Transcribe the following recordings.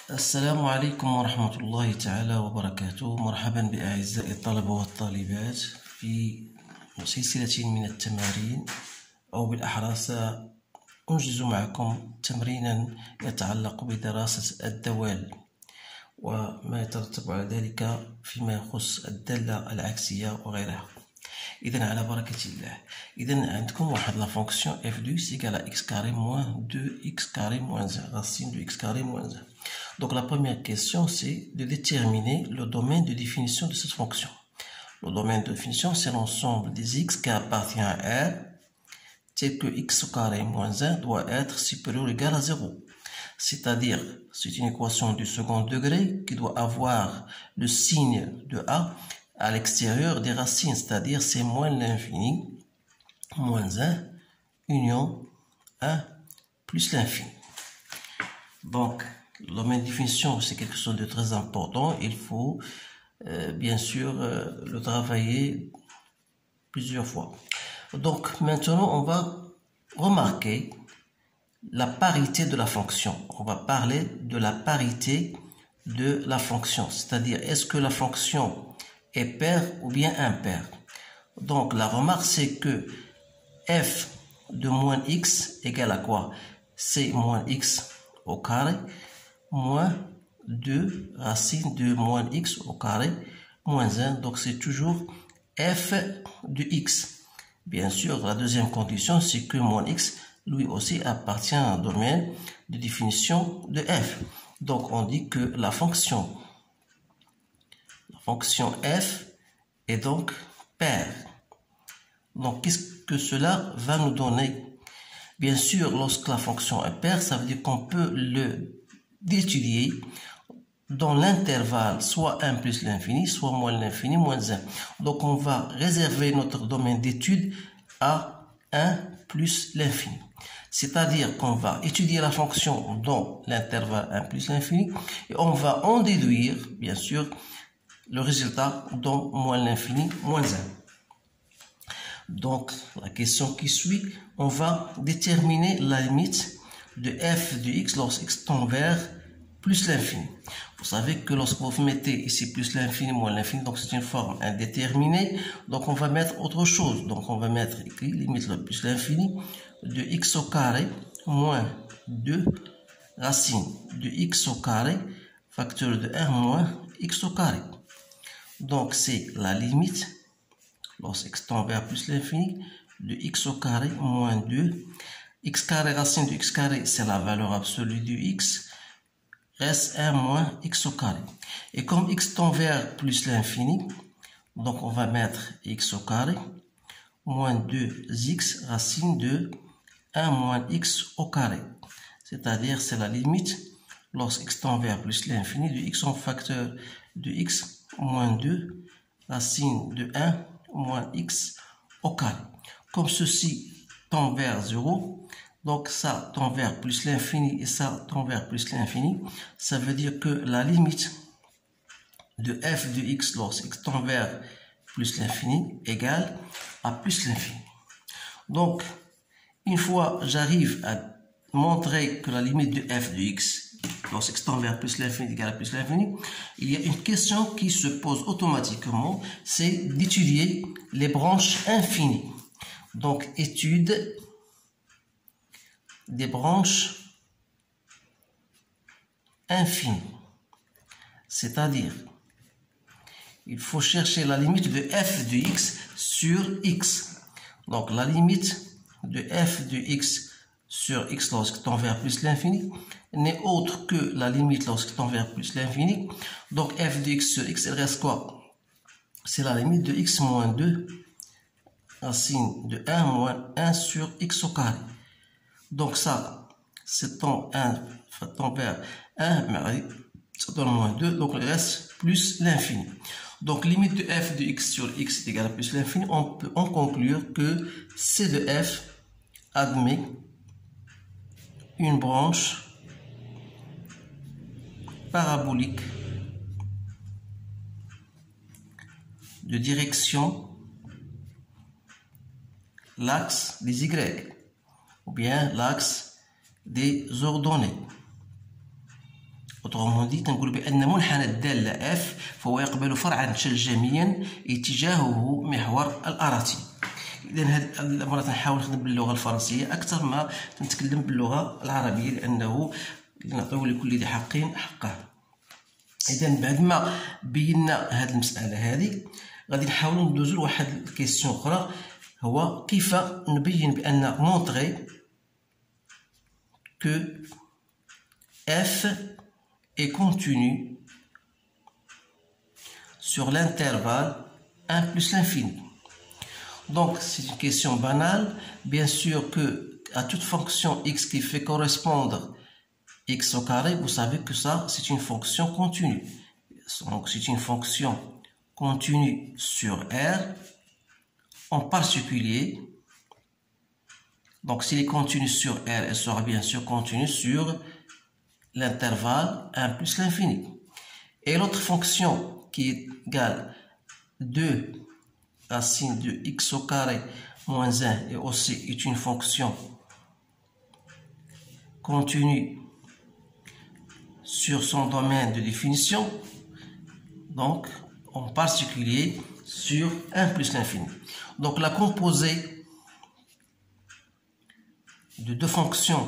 السلام عليكم ورحمة الله تعالى وبركاته. مرحبا بأعزائي الطلبة والطالبات في سلسلة من التمارين، أو بالأحرى سأنجز معكم تمرينا يتعلق بدراسة الدوال وما يترتب على ذلك فيما يخص الدالة العكسية وغيرها. إذن على بركة الله. إذن عندكم واحد لا فونكسيون f de x égale à x carré moins 2x carré moins 1, racine de x carré moins 1. Donc la première question, c'est de déterminer le domaine de définition de cette fonction. Le domaine de définition, c'est l'ensemble des x qui appartient à R, tel que x au carré moins 1 doit être supérieur ou égal à 0. C'est-à-dire, c'est une équation du second degré qui doit avoir le signe de A à l'extérieur des racines, c'est-à-dire c'est moins l'infini, moins 1, union 1 plus l'infini. Donc, le domaine de définition, c'est quelque chose de très important. Il faut bien sûr le travailler plusieurs fois. Donc, maintenant, on va remarquer la parité de la fonction. On va parler de la parité de la fonction, c'est-à-dire est-ce que la fonction est paire ou bien impaire. Donc la remarque, c'est que f de moins x égale à quoi? C'est moins x au carré moins 2 racine de moins x au carré moins 1. Donc c'est toujours f de x. Bien sûr, la deuxième condition, c'est que moins x lui aussi appartient à un domaine de définition de f. Donc on dit que la fonction f est donc paire. Donc qu'est-ce que cela va nous donner? Bien sûr, lorsque la fonction est paire, ça veut dire qu'on peut l'étudier dans l'intervalle soit 1 plus l'infini, soit moins l'infini, moins 1. Donc on va réserver notre domaine d'étude à 1 plus l'infini. C'est-à-dire qu'on va étudier la fonction dans l'intervalle 1 plus l'infini et on va en déduire, bien sûr, le résultat dans moins l'infini, moins 1. Donc, la question qui suit, on va déterminer la limite de f de x lorsque x tend vers plus l'infini. Vous savez que lorsque vous mettez ici plus l'infini, moins l'infini, donc c'est une forme indéterminée. Donc, on va mettre autre chose. Donc, on va mettre écrit limite de plus l'infini de x au carré moins 2 racine de x au carré facteur de 1 moins x au carré. Donc, c'est la limite, lorsque x tend vers plus l'infini, de x au carré moins 2. X carré, racine de x carré, c'est la valeur absolue de x. Reste 1 moins x au carré. Et comme x tend vers plus l'infini, donc on va mettre x au carré moins 2x racine de 1 moins x au carré. C'est-à-dire, c'est la limite, lorsque x tend vers plus l'infini, de x en facteur de x moins 2 racine de 1 moins x au carré. Comme ceci tend vers 0, donc ça tend vers plus l'infini et ça tend vers plus l'infini, ça veut dire que la limite de f de x lorsque x tend vers plus l'infini égale à plus l'infini. Donc, une fois j'arrive à montrer que la limite de f de x lorsque x tend vers plus l'infini égale à plus l'infini, il y a une question qui se pose automatiquement, c'est d'étudier les branches infinies. Donc, étude des branches infinies. C'est-à-dire, il faut chercher la limite de f de x sur x. Donc, la limite de f de x sur x lorsque tend vers plus l'infini n'est autre que la limite lorsque tend vers plus l'infini. Donc f de x sur x, il reste quoi? C'est la limite de x moins 2 racine de 1 moins 1 sur x au carré. Donc ça, c'est tend vers 1, mais ça donne moins 2, donc il reste plus l'infini. Donc limite de f de x sur x est égale à plus l'infini, on peut en conclure que c de f admet une branche parabolique de direction l'axe des y ou bien l'axe des ordonnées. autrement dit تنقول بأن منحنى الدالة F فهو يقبل فرعا شلجميا اتجاهه محور الأراتي. إذا هذه المرة نحاول نخدم باللغة الفرنسية أكثر ما نتكلم باللغة العربية لأنه نعطيه لكل ذي حق حقه. إذا بعد ما بينا هذه المسألة هذه غادي نحاولوا ندوزو لواحد الكيسيون أخرى، هو كيف نبين بأن montrer que F est continu sur l'intervalle 1 plus l'infini. Donc c'est une question banale. Bien sûr que à toute fonction x qui fait correspondre x au carré, vous savez que ça c'est une fonction continue. Donc c'est une fonction continue sur R, en particulier. Donc s'il est continu sur R, elle sera bien sûr continue sur l'intervalle 1 plus l'infini. Et l'autre fonction qui est égale 2 racine de x au carré moins 1 et aussi est une fonction continue sur son domaine de définition, donc en particulier sur 1 plus l'infini. Donc la composée de deux fonctions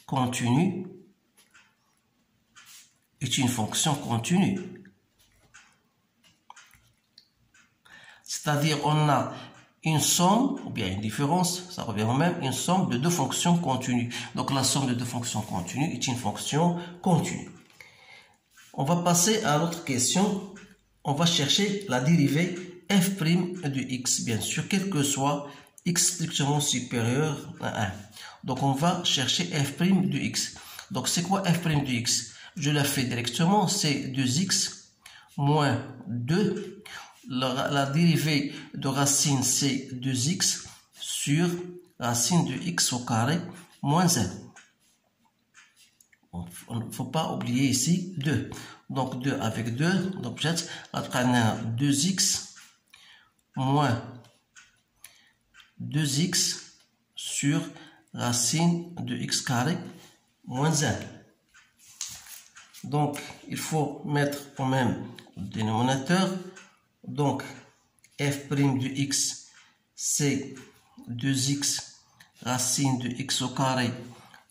continues est une fonction continue. C'est-à-dire on a une somme ou bien une différence, ça revient au même, une somme de deux fonctions continues. Donc la somme de deux fonctions continues est une fonction continue. On va passer à l'autre question. On va chercher la dérivée f' de x, bien sûr, quel que soit x strictement supérieur à 1. Donc on va chercher f' de x. Donc c'est quoi f' de x? Je la fais directement, c'est 2x moins 2. La dérivée de racine, c'est 2x sur racine de x au carré moins 1. Il ne faut pas oublier ici 2. Donc 2 avec 2, donc peut-être 2x moins 2x sur racine de x carré moins 1. Donc il faut mettre au même dénominateur. Donc f' de x c'est 2x racine de x au carré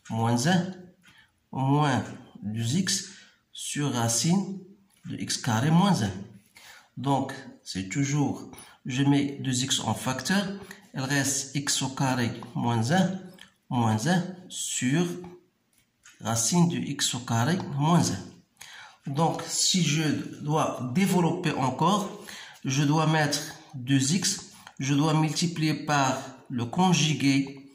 moins 1 moins 2x sur racine de x carré moins 1. Donc c'est toujours, je mets 2x en facteur, il reste x au carré moins 1 sur racine de x au carré moins 1. Donc si je dois développer encore, je dois mettre 2x, je dois multiplier par le conjugué,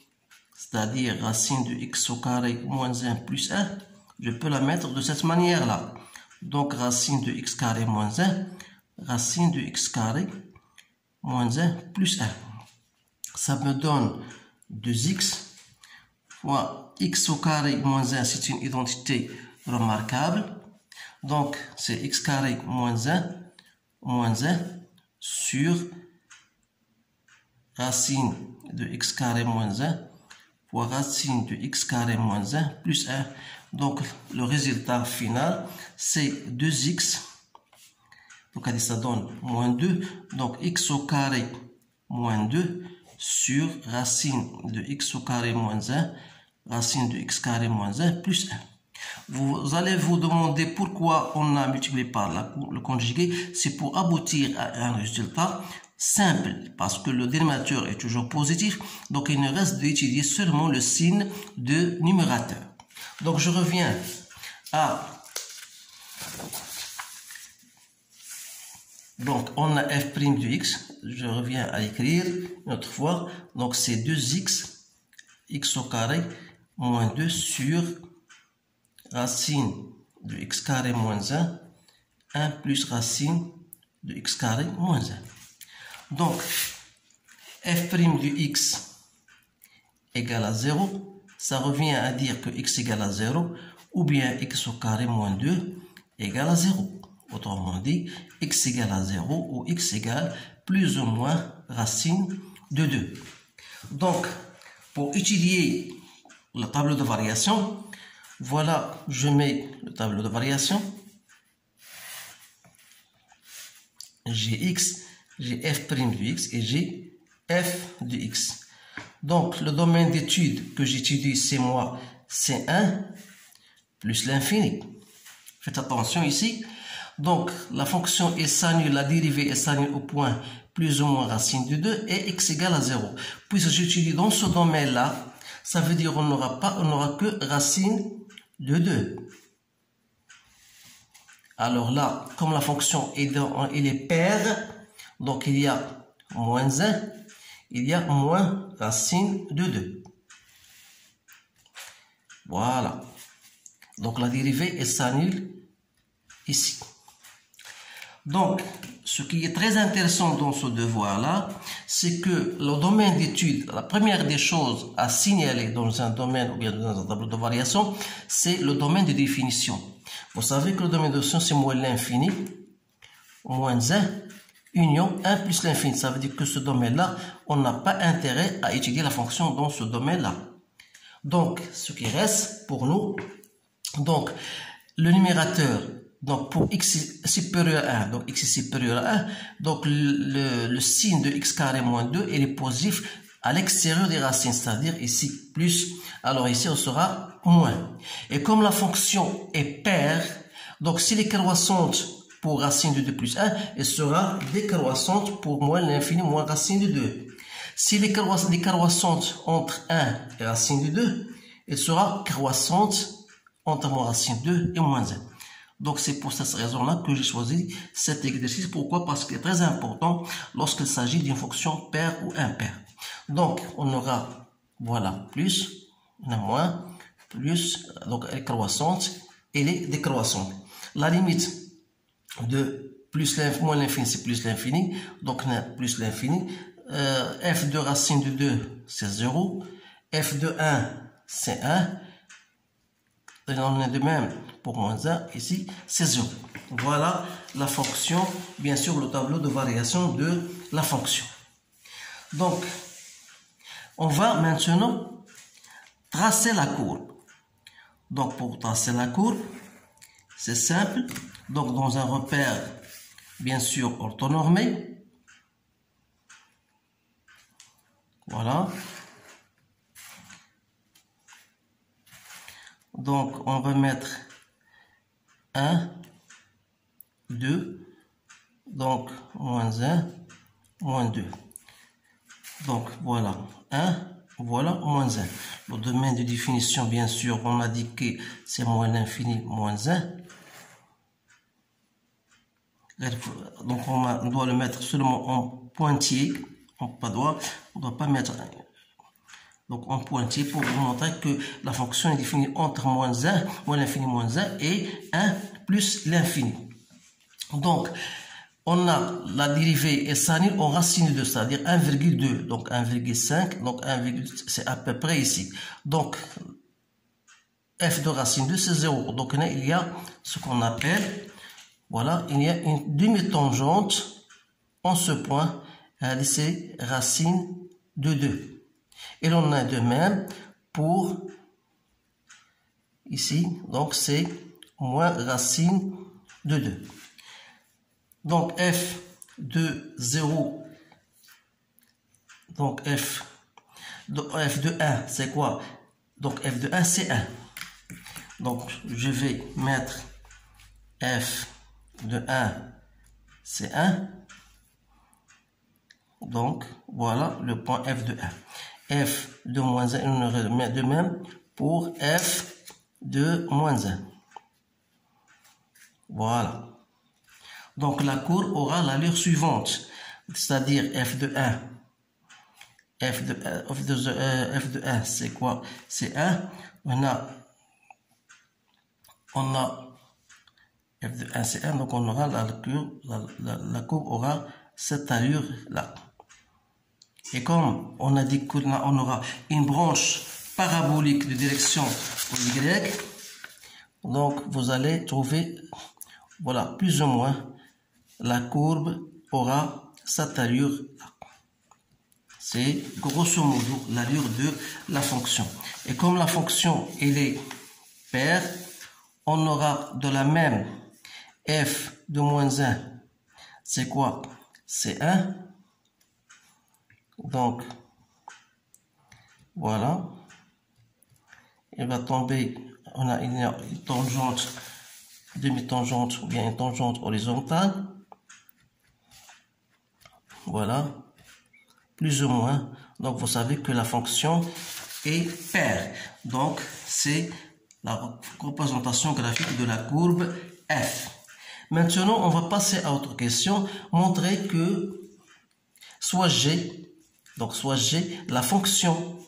c'est-à-dire racine de x au carré moins 1 plus 1, je peux la mettre de cette manière-là. Donc racine de x carré moins 1, racine de x carré moins 1 plus 1. Ça me donne 2x fois x au carré moins 1, c'est une identité remarquable. Donc c'est x carré moins 1 sur racine de x carré moins 1 fois racine de x carré moins 1 plus 1. Donc le résultat final c'est 2x. Donc ça donne moins 2. Donc x au carré moins 2 sur racine de x au carré moins 1 racine de x carré moins 1 plus 1. Vous allez vous demander pourquoi on a multiplié par le conjugué. C'est pour aboutir à un résultat simple, parce que le dénominateur est toujours positif, donc il ne reste d'étudier seulement le signe de numérateur. Donc je reviens à... Donc on a f' de x, je reviens à écrire une autre fois, donc c'est 2x, x au carré, moins 2 sur racine de x carré moins 1, 1 plus racine de x carré moins 1. Donc, f' de x égale à 0, ça revient à dire que x égale à 0, ou bien x au carré moins 2 égale à 0. Autrement dit, x égale à 0 ou x égale plus ou moins racine de 2. Donc, pour étudier le tableau de variation. Voilà, je mets le tableau de variation. J'ai x, j'ai f' de x et j'ai f de x. Donc, le domaine d'étude que j'étudie, c'est moi, c'est 1 plus l'infini. Faites attention ici. Donc, la fonction s annule, la dérivée s annule au point plus ou moins racine de 2 et x égale à 0. Puisque j'étudie dans ce domaine-là, ça veut dire qu'on n'aura que racine de 2. Alors là, comme la fonction est paire, donc il y a moins 1, il y a moins racine de 2. Voilà. Donc la dérivée s'annule ici. Donc, ce qui est très intéressant dans ce devoir-là, c'est que le domaine d'étude, la première des choses à signaler dans un domaine ou bien dans un tableau de variation, c'est le domaine de définition. Vous savez que le domaine de définition, c'est moins l'infini, moins 1, union 1 plus l'infini. Ça veut dire que ce domaine-là, on n'a pas intérêt à étudier la fonction dans ce domaine-là. Donc, ce qui reste pour nous, donc, le numérateur, donc pour x supérieur à 1, donc x supérieur à 1, donc le signe de x carré moins 2, il est positif à l'extérieur des racines, c'est-à-dire ici plus, alors ici on sera moins. Et comme la fonction est paire, donc si elle est croissante pour racine de 2 plus 1, elle sera décroissante pour moins l'infini moins racine de 2. Si elle est décroissante entre 1 et racine de 2, elle sera croissante entre moins racine 2 et moins 1. Donc c'est pour cette raison-là que j'ai choisi cet exercice. Pourquoi? Parce qu'il est très important lorsqu'il s'agit d'une fonction paire ou impaire. Donc on aura, voilà, plus, moins, plus, donc elle est croissante, elle est décroissante. La limite de plus l'infini, moins l'infini, c'est plus l'infini, donc plus l'infini. F de racine de 2, c'est 0. F de 1, c'est 1. Et on est de même pour moins 1, ici, c'est 0. Voilà la fonction, bien sûr, le tableau de variation de la fonction. Donc, on va maintenant tracer la courbe. Donc, pour tracer la courbe, c'est simple. Donc, dans un repère, bien sûr, orthonormé. Voilà. Donc, on va mettre 1, 2, donc moins 1, moins 2. Donc, voilà 1, voilà moins 1. Le domaine de définition, bien sûr, on a dit que c'est moins l'infini, moins 1. Donc, on doit le mettre seulement en pointillé. On ne doit pas mettre donc en pointillé pour vous montrer que la fonction est définie entre moins 1, moins l'infini, moins 1 et 1 plus l'infini. Donc, on a la dérivée s annule en racine de, c'est-à-dire 1,2, donc 1,5, donc 1,2, c'est à peu près ici. Donc, f de racine 2, c'est 0. Donc, là, il y a ce qu'on appelle, voilà, il y a une demi-tangente en ce point, c'est racine de 2. Et l'on a de même pour ici, donc c'est moins racine de 2. Donc f de 0, donc f de 1, c'est quoi? Donc f de 1, c'est 1. Donc je vais mettre f de 1, c'est 1. Donc voilà le point f de 1. F de moins 1, on remet de même pour f de moins 1. Voilà. Donc la courbe aura l'allure suivante, c'est-à-dire f de 1. F de 1, c'est quoi? C'est 1. On a f de 1, c'est 1, donc on aura la courbe aura cette allure-là. Et comme on a dit qu'on aura une branche parabolique de direction Y, donc vous allez trouver, voilà, plus ou moins, la courbe aura cette allure-là. C'est grosso modo l'allure de la fonction. Et comme la fonction elle est paire, on aura de la même f de moins 1. C'est quoi? C'est 1. Donc, voilà. Il va tomber, il y a une tangente, demi-tangente ou bien une tangente horizontale. Voilà. Plus ou moins. Donc, vous savez que la fonction est paire. Donc, c'est la représentation graphique de la courbe f. Maintenant, on va passer à autre question. Montrer que soit g, la fonction,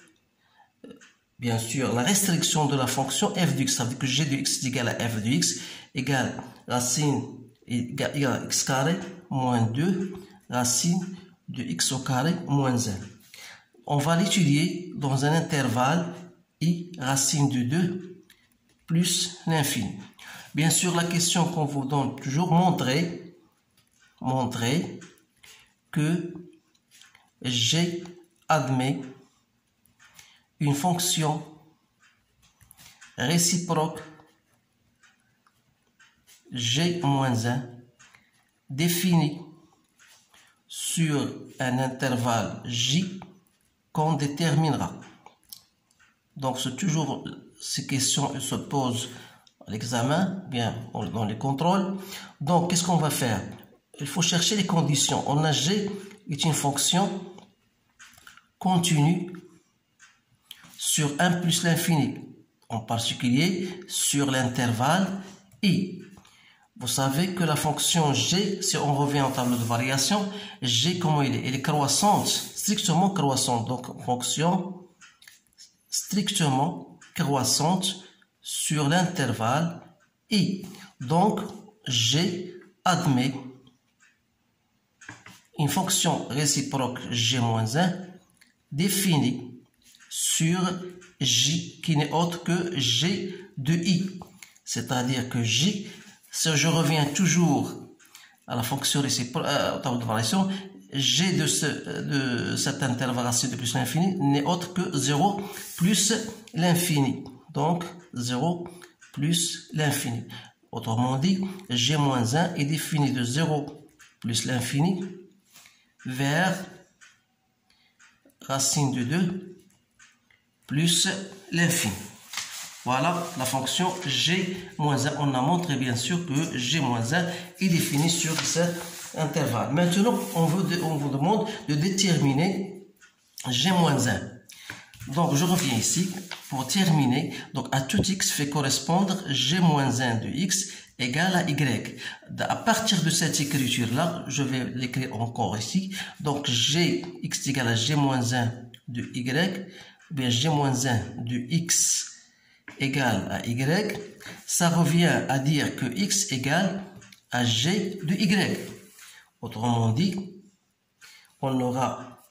bien sûr, la restriction de la fonction f de x, ça veut dire que g de x est égal à f de x égale racine égale à x carré moins 2 racine de x au carré moins 1. On va l'étudier dans un intervalle i racine de 2 plus l'infini. Bien sûr, la question qu'on vous donne toujours, montrer que g admet une fonction réciproque g-1 définie sur un intervalle j qu'on déterminera. Donc, c'est toujours ces questions se posent à l'examen, bien dans les contrôles. Donc, qu'est-ce qu'on va faire? Il faut chercher les conditions. On a g est une fonction continue sur 1 plus l'infini, en particulier sur l'intervalle i. Vous savez que la fonction g, si on revient au tableau de variation, g, comment il est? Elle est croissante, strictement croissante. Donc, fonction strictement croissante sur l'intervalle i. Donc, g admet une fonction réciproque g-1 définie sur j qui n'est autre que g de i. C'est-à-dire que j, si je reviens toujours à la fonction réciproque, au tableau de variation, g de cet intervalle racine de plus l'infini n'est autre que 0 plus l'infini. Donc 0 plus l'infini. Autrement dit, g-1 est défini de 0 plus l'infini vers racine de 2 plus l'infini. Voilà la fonction g-1. On a montré bien sûr que g-1 est défini sur cet intervalle. Maintenant, on vous demande de déterminer g-1. Donc, je reviens ici pour terminer. Donc, à tout x fait correspondre g-1 de x égale à y. À partir de cette écriture-là, je vais l'écrire encore ici. Donc, g x égale à g-1 de y, bien g-1 de x égale à y, ça revient à dire que x égale à g de y. Autrement dit, on aura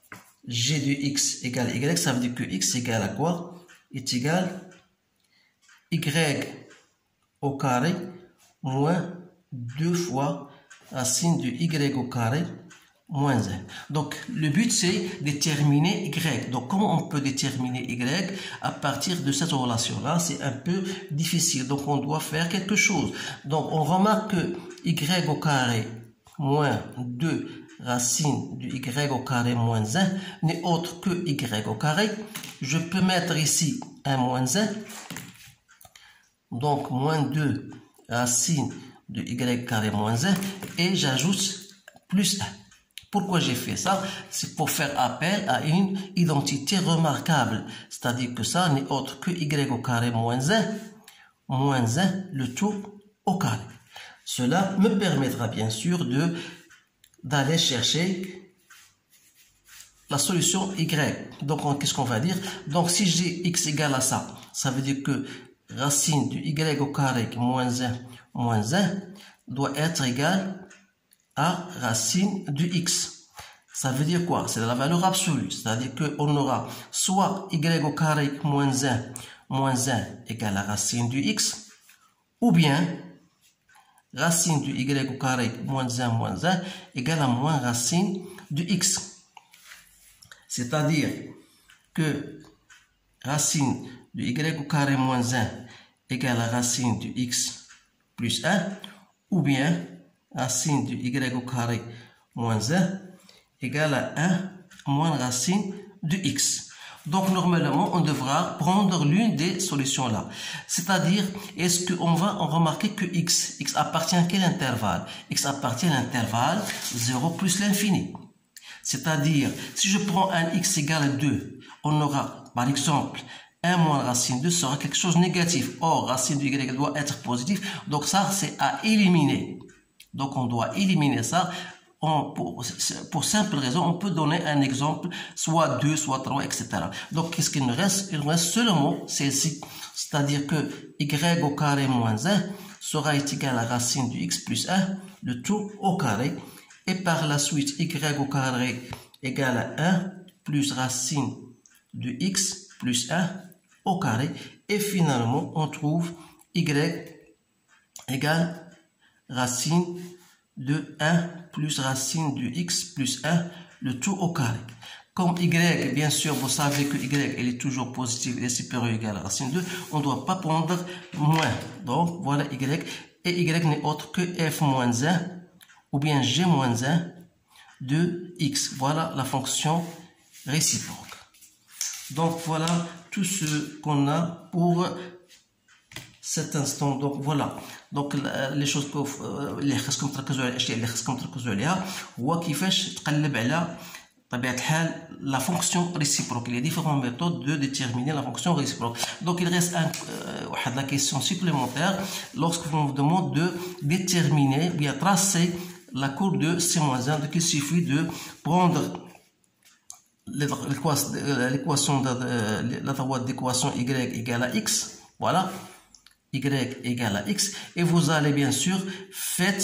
g de x égale à y, ça veut dire que x égale à quoi? Est égal y au carré moins 2 fois racine de y au carré moins 1. Donc, le but, c'est déterminer y. Donc, comment on peut déterminer y à partir de cette relation-là? C'est un peu difficile. Donc, on doit faire quelque chose. Donc, on remarque que y au carré moins 2 racine de y au carré moins 1 n'est autre que y au carré. Je peux mettre ici un moins 1. Donc, moins 2 racine de y carré moins 1 et j'ajoute plus 1. Pourquoi j'ai fait ça? C'est pour faire appel à une identité remarquable. C'est-à-dire que ça n'est autre que y au carré moins 1, le tout au carré. Cela me permettra bien sûr d'aller chercher la solution y. Donc, qu'est-ce qu'on va dire? Donc, si j'ai x égale à ça, ça veut dire que racine de y au carré moins 1 doit être égale à racine de x. Ça veut dire quoi? C'est la valeur absolue. C'est-à-dire qu'on aura soit y au carré moins 1 égale à racine de x, ou bien racine de y au carré moins 1 égale à moins racine de x. c'est-à-dire que racine de y au carré moins 1 égale à racine de x plus 1, ou bien racine de y au carré moins 1 égale à 1 moins racine de x. Donc normalement, on devra prendre l'une des solutions là. C'est-à-dire, est-ce qu'on va remarquer que x appartient à quel intervalle? X appartient à l'intervalle 0 plus l'infini. C'est-à-dire, si je prends un x égale à 2, on aura, par exemple, 1 moins racine 2 sera quelque chose de négatif. Or, racine de y doit être positif. Donc ça, c'est à éliminer. Donc on doit éliminer ça. Pour simple raison, on peut donner un exemple, soit 2, soit 3, etc. Donc, qu'est-ce qu'il nous reste? Il nous reste seulement celle-ci. C'est-à-dire que y au carré moins 1 sera égal à racine de x plus 1, le tout au carré. Et par la suite, y au carré égale à 1 plus racine de x plus 1 au carré. Et finalement, on trouve y égale racine de 1 plus racine de x plus 1, le tout au carré. Comme y, bien sûr, vous savez que y, elle est toujours positive et supérieure ou égale à racine 2, on ne doit pas prendre moins. Donc, voilà y. Et y n'est autre que f moins 1 ou bien g moins 1 de x. Voilà la fonction réciproque. Donc, voilà tout ce qu'on a pour cet instant. Donc voilà, donc les choses اللي خاصكم تركزوا على الاشياء اللي خاصكم تركزوا عليها هو كيفاش تقلب على طبيعه الحال la fonction réciproque. Il y a différentes méthodes de déterminer la fonction réciproque. Donc il reste la question supplémentaire lorsque vous vous demandez de déterminer, bien tracer la courbe de C-1. Donc il suffit de prendre l'équation la droite d'équation y égale à x, voilà, y égale à x, et vous allez bien sûr faire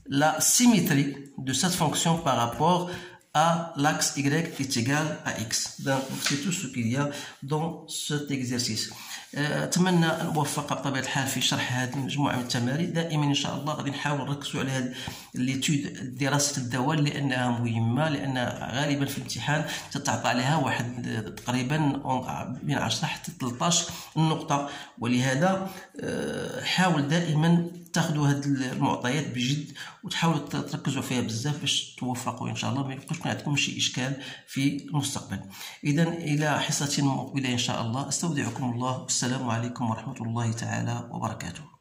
la symétrie de cette fonction par rapport à l'axe y est égal à x. Donc c'est tout ce qu'il y a dans cet exercice. اتمنى ان اوفق بطبيعه الحال في شرح هذه المجموعه من التمارين. دائما ان شاء الله غادي نحاول نركزوا على هذه ليتود دراسه الدوال لانها مهمه، لان غالبا في الامتحان تتعطى عليها واحد تقريبا من 10 حتى 13 نقطه، ولهذا حاول دائما تاخذوا هذه المعطيات بجد وتحاولوا تركزوا فيها بزاف باش توفقوا ان شاء الله، ما يبقاش عندكم شي اشكال في المستقبل. اذا الى حصه مقبله ان شاء الله، استودعكم الله، والسلام عليكم ورحمه الله تعالى وبركاته.